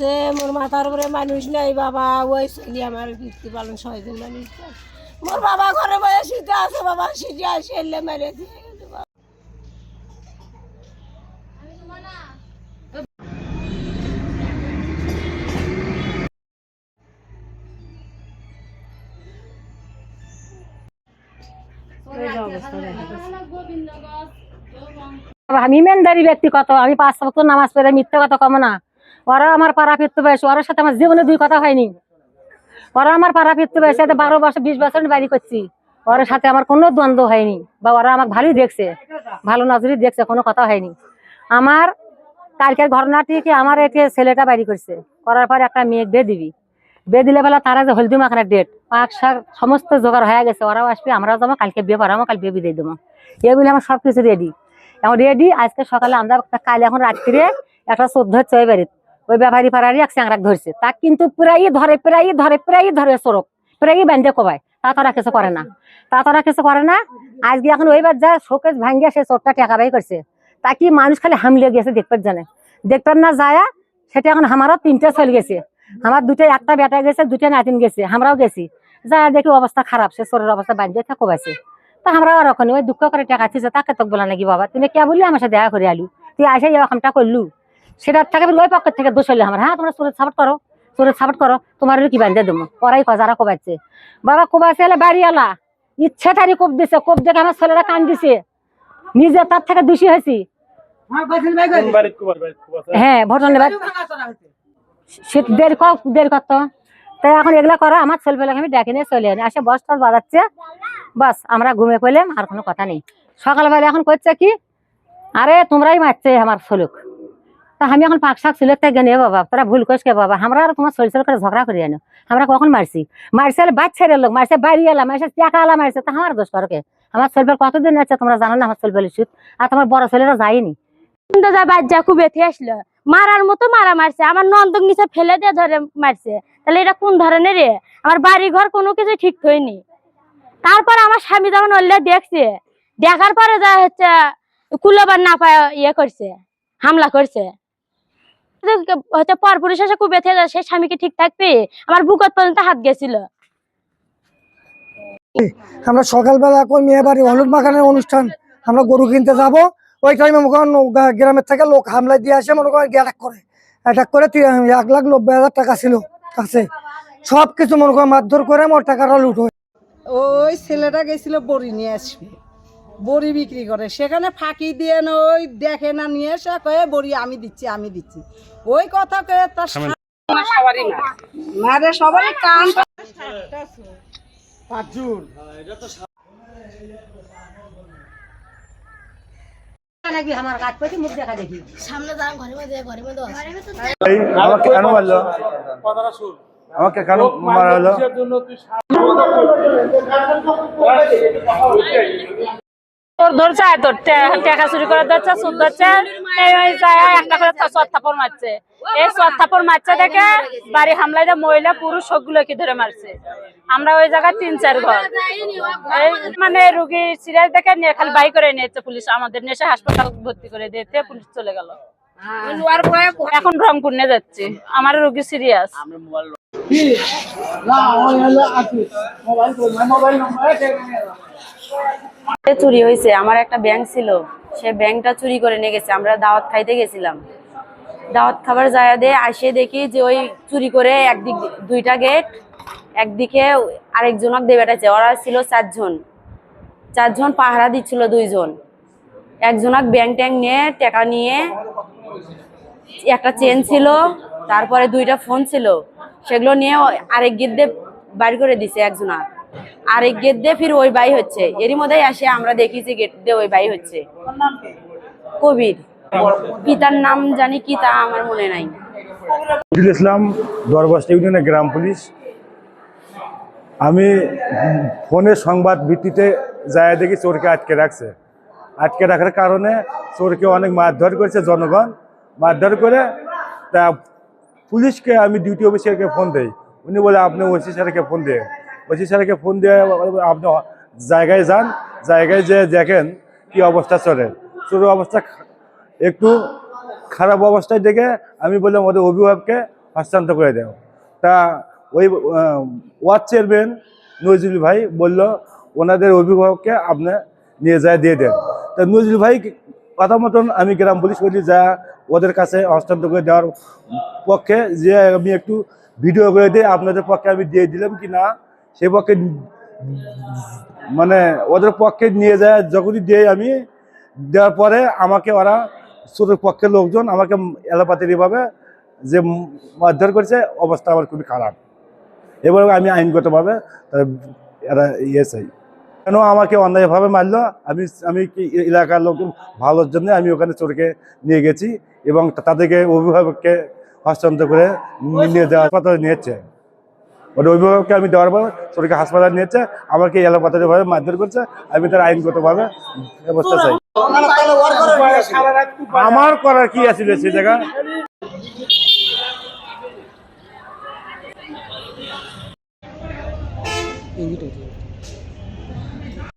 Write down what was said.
মোর মাথার উপরে মানুষ নাই বাবা, ওই চলি আমার কীর্তি পালন 6 দিন মানুষ। মোর বাবা ঘরে বসে শীতে আছে, বাবা শীতে আসে এলে মেরে দিয়ে গেছে বাবা। আমি ইমানদারি ব্যক্তি, কত আমি 5 ওয়াক্ত নামাজ পড়ে মিথ্যা কথা কম না। ওরা আমার পাড়া ফিরতে বয়স, ওর সাথে আমার জীবনে 2 কথা হয়নি। ওরা আমার পাড়া ফিরতে বয়সে 12 বছর 20 বছর বাড়ি করছি, ওর সাথে আমার কোনো দ্বন্দ্ব হয়নি, বা ওরা আমাকে ভালোই দেখছে, ভালো নজরই দেখছে, কোনো কথা হয়নি। আমার কালকের ঘটনাটি কি, আমার একে ছেলেটা বাড়ি করছে, করার পর একটা মেয়ে বিয়ে দিলে বেলা তারা যে হলদি মাখানোর ডেট পাক শাক সমস্ত জোগাড় হয়ে গেছে, ওরাও আসবে, আমরাও যাবো, কালকে বিয়ে পড়াবো, কাল বিয়ে দিয়ে দেবো, এগুলি আমার সবকিছু রেডি। এখন রেডি, আজকে সকালে আমরা কাল এখন রাত্রিরে একটা 14 হচ্ছে ওই বাড়িতে, ওই ব্যাপারী পাড়ারই এক চ্যাংরাক ধরছে, তা কিন্তু প্রায়ই ধরে চোরক প্রায়ই বান্ধে কোবায়, তা তারা কিছু করে না। আজকে এখন ওইবার যা শোকেজ ভাঙ্গিয়া সে চোরটা টাকা বাই করছে, তা কি মানুষ খালি হামলে গেছে, দেখবেন না যায়, সেটা এখন আমারও 3টা চলে গেছে, আমার 2টা, একটা বেটা গেছে, 2টা নাতিন গেছে, আমরাও গেছি, যা দেখি অবস্থা খারাপ, সে চোরের অবস্থা বান্ধে কোবাইছে। তা আমরা ওরকম ওই দুঃখ করে টাকা দিচ্ছে, তাকে তো বলা নাকি বাবা তুমি কে বললি আমার সাথে দেখা করে আলু, তুই আসে এরকমটা করলু, সেটার থেকে ওই পক্ষের থেকে দোষ হলে আমার, হ্যাঁ তোমরা চোরের সাপোর্ট করো, তোমার কি বান্ধে দেবো, ওরাই যারা কোবাইছে বাবা, কোবাইছে এলে বাড়ি এলা ইচ্ছে তারি কোপ দিছে, কোপ দেখে আমার ছেলেরা কান দিছে, নিজে তার থেকে দোষী হয়েছি। হ্যাঁ ঘটনা দেরি করতো, তাই এখন এগুলা করা আমার ছেলেবেলাকে আমি ডেকে নিয়ে চলে আনি, আসে বস টস বাজাচ্ছে, বাস আমরা ঘুমে পড়লাম, আর কোনো কথা নেই। সকালবেলা এখন করছে কি, আরে তোমরাই মারছে আমার ছেলেক, তা আমি এখন পাক শাক ছেলের থেকে নে বাবা, তোরা ভুল করিস কে বাবা, আমরা আর তোমার শরীর করে ঝগড়া করে আনো, আমরা কখন মারছি বাচ্চার লোক মারছে, বাড়ি এলা মারছে, টাকা এলা মারছে, তা আমার দোষ করকে, আমার ছেলেবেল কতদিন আছে তোমরা জানো না, আমার ছেলেবেল সুদ, আর তোমার বড় ছেলেরা যায়নি, বাচ্চা খুব বেঁধে আসলো, মারার মতো মারছে, আমার নন্দক নিচে ফেলে দিয়ে ধরে মারছে, তাহলে এটা কোন ধরনের রে, আমার বাড়ি ঘর কোনো কিছু ঠিক হয়নি। তারপর আমার স্বামী যখন ওল্লে দেখছে, দেখার পরে যা হচ্ছে কুলাবার না পায় করছে, হামলা করছে, হচ্ছে পরপুরুষ এসে খুব বেঁধে যায়, সেই স্বামীকে ঠিক থাকবে, আমার বুকত পর্যন্ত হাত গেছিল। আমরা সকালবেলা কই মেয়ে বাড়ি হলুদ মাখানের অনুষ্ঠান, আমরা গরু কিনতে যাব, ওই টাইমে গ্রামের থেকে লোক হামলা দিয়ে আসে, মনে করেন অ্যাটাক করে 1,90,000 টাকা ছিল কাছে, সব কিছু মনে করেন মারধর করে মোর টাকাটা লুট হয়। ওই ছেলেটা গেছিল বড়ি নিয়ে আসবে, বড়ি বিক্রি করে, সেখানে ফাঁকি দিয়ে না ওই দেখে না নিয়ে এসে কয়ে বড়ি আমি দিচ্ছি, ওই কথা কয়ে তার সবারই কান আমার কাজ পেয়েছি, মুখ দেখা দেখি সামনে দাঁড়ান, ঘরের মধ্যে আমাকে কেন মারা হলো? ধরছে তোর টাকা চুরি করে ধরছে, সুদ ধরছে, একটা করে থাপ্পড় মারছে, এই থাপ্পড় মারছে দেখে বাড়ি হামলায় মহিলা পুরুষ সবগুলোকে ধরে মারছে। আমরা ওই জায়গায় 3-4 ঘর, মানে রুগী সিরিয়াস দেখে নিয়ে খালি বাই করে নিয়েছে পুলিশ, আমাদের নেশে হাসপাতাল ভর্তি করে দিয়েছে, পুলিশ চলে গেল। এখন রংপুর নিয়ে যাচ্ছে, আমার রুগী সিরিয়াস। চুরি হয়েছে, আমার একটা ব্যাংক ছিল, সে ব্যাংকটা চুরি করে নিয়ে গেছে। আমরা দাওয়াত খাইতে গেছিলাম, দাওয়াত খাবার যায় দিয়ে আসে দেখি যে ওই চুরি করে একদিক 2টা গেট, একদিকে আরেকজনক দিয়ে বেটাচ্ছে, ওরা ছিল 4 জন পাহারা দিচ্ছিল, 2 জন, একজনক ব্যাংক ট্যাঙ্ক নিয়ে টাকা নিয়ে, একটা চেন ছিল, তারপরে 2টা ফোন ছিল, সেগুলো নিয়ে আরেক গেট দিয়ে বাড়ি করে দিছে একজনা, আরেক গেট দিয়ে ফির ওই বাই হচ্ছে, এরই মধ্যেই আসে আমরা দেখি যে গেট দিয়ে ওই বাই হচ্ছে। কবির, পিতার নাম জানি কি তা আমার মনে নাই। ইসলাম, দরবাস্তা ইউনিয়নের গ্রাম পুলিশ। আমি ফোনের সংবাদ ভিত্তিতে যায় দেখি চোরকে আটকে রাখার কারণে চোরকে অনেক মারধর করেছে জনগণ, মারধর করে তা পুলিশকে আমি ডিউটি অফিসারকে ফোন দেই, উনি বলে আপনি ওসি স্যারকে ফোন দিয়ে আপনি জায়গায় যান, জায়গায় যে দেখেন কি অবস্থা চোরের অবস্থা একটু খারাপ অবস্থায় দেখে আমি বললাম ওদের অভিভাবককে হস্তান্তর করে দেও। তা ওই ওয়ার্ড চেয়ারম্যান নজরুল ভাই বলল ওনাদের অভিভাবককে আপনি নিয়ে যায় দিয়ে দেন। তা নজরুল ভাই কথা মতন আমি গ্রাম পুলিশ বলি যা ওদের কাছে হস্তান্তর করে দেওয়ার পক্ষে, যে আমি একটু ভিডিও করে দিই আপনাদের পক্ষে আমি দিয়ে দিলাম কি না, সে পক্ষে মানে ওদের পক্ষে নিয়ে যায় যখনই দিয়ে আমি দেওয়ার পরে আমাকে ওরা চোরের পক্ষের লোকজন আমাকে এলোপাতারিভাবে যে মারধর করেছে, অবস্থা আমার খুবই খারাপ। এবার আমি আইনগতভাবে এরা চাই কেন আমাকে অন্যায়ভাবে মারলো। আমি কি এলাকার লোক ভালোর জন্য আমি ওখানে চোরকে নিয়ে গেছি এবং তাদেরকে অভিভাবককে হস্তান্তর করে নিয়ে যাওয়া হাসপাতালে নিয়েছে। ওটা অভিভাবককে আমি দেওয়ার পর চোরকে হাসপাতালে নিয়েছে, আমাকে এলোপাতারিভাবে মারধর করছে। আমি তার আইনগতভাবে ব্যবস্থা চাই। আমার করার কি আছে সে জায়গা